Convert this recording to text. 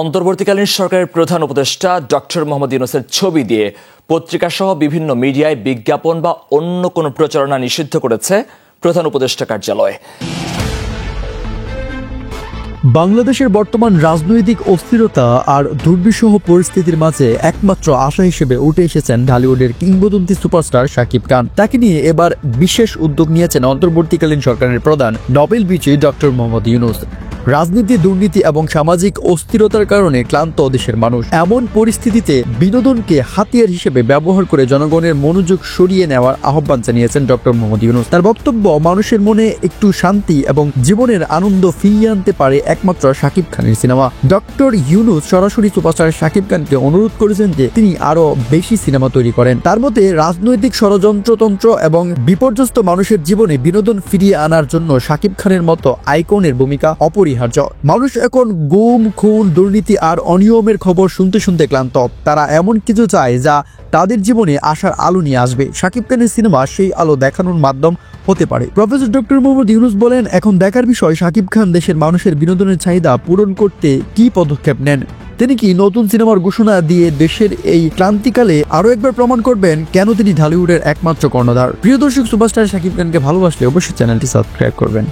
অন্তর্বর্তীকালীন সরকারের প্রধান উপদেষ্টা ডক্টর মোহাম্মদ ইউনূসের ছবি দিয়ে পত্রিকাসহ বিভিন্ন মিডিয়ায় বিজ্ঞাপন বা অন্য কোনো প্রচারণা নিষিদ্ধ করেছে প্রধান উপদেষ্টা কার্যালয়। বাংলাদেশের বর্তমান রাজনৈতিক অস্থিরতা আর দুর্বিষহ পরিস্থিতির মাঝে একমাত্র আশা হিসেবে উঠে এসেছেন ঢালিউডের কিংবদন্তি সুপারস্টার শাকিব খান। তাকে নিয়ে এবার বিশেষ উদ্যোগ নিয়েছেন অন্তর্বর্তীকালীন সরকারের প্রধান নোবেল বিজয়ী ডক্টর মোহাম্মদ ইউনূস। রাজনীতি, দুর্নীতি এবং সামাজিক অস্থিরতার কারণে ক্লান্ত দেশের মানুষ। এমন পরিস্থিতিতে বিনোদনকে হাতিয়ার হিসেবে ব্যবহার করে জনগণের মনোযোগ সরিয়ে নেওয়ার আহ্বান জানিয়েছেন ডক্টর মোহাম্মদ ইউনূস। তার বক্তব্য, মানুষের মনে একটু শান্তি এবং জীবনের আনন্দ ফিরিয়ে আনতে পারে একমাত্র শাকিব খানের সিনেমা। ডক্টর ইউনূস সরাসরি সুপারস্টার শাকিব খানকে অনুরোধ করেছেন যে তিনি আরো বেশি সিনেমা তৈরি করেন। তার মতে রাজনৈতিক ষড়যন্ত্রতন্ত্র এবং বিপর্যস্ত মানুষের জীবনে বিনোদন ফিরিয়ে আনার জন্য শাকিব খানের মতো আইকনের ভূমিকা অপরিহার্য। মানুষ এখন গুম, খুন, দুর্নীতি আর অনিয়মের খবর শুনতে শুনতে ক্লান্ত। তারা এমন কিছু চায় যা তাদের জীবনে আশার আলো নিয়ে আসবে। শাকিব খানের সিনেমা সেই আলো দেখানোর মাধ্যম হতে পারে। প্রফেসর ডক্টর মোহাম্মদ ইউনূস বলেন, এখন দেখার বিষয় শাকিব খান দেশের মানুষের বিনোদনের চাহিদা পূরণ করতে কি পদক্ষেপ নেন। তিনি কি নতুন সিনেমার ঘোষণা দিয়ে দেশের এই ক্লান্তিকালে আরো একবার প্রমাণ করবেন কেন তিনি ঢালিউডের একমাত্র কর্ণধার। প্রিয় দর্শক, সুপারস্টার শাকিব খানকে ভালোবাসলে অবশ্যই চ্যানেলটি সাবস্ক্রাইব করবেন।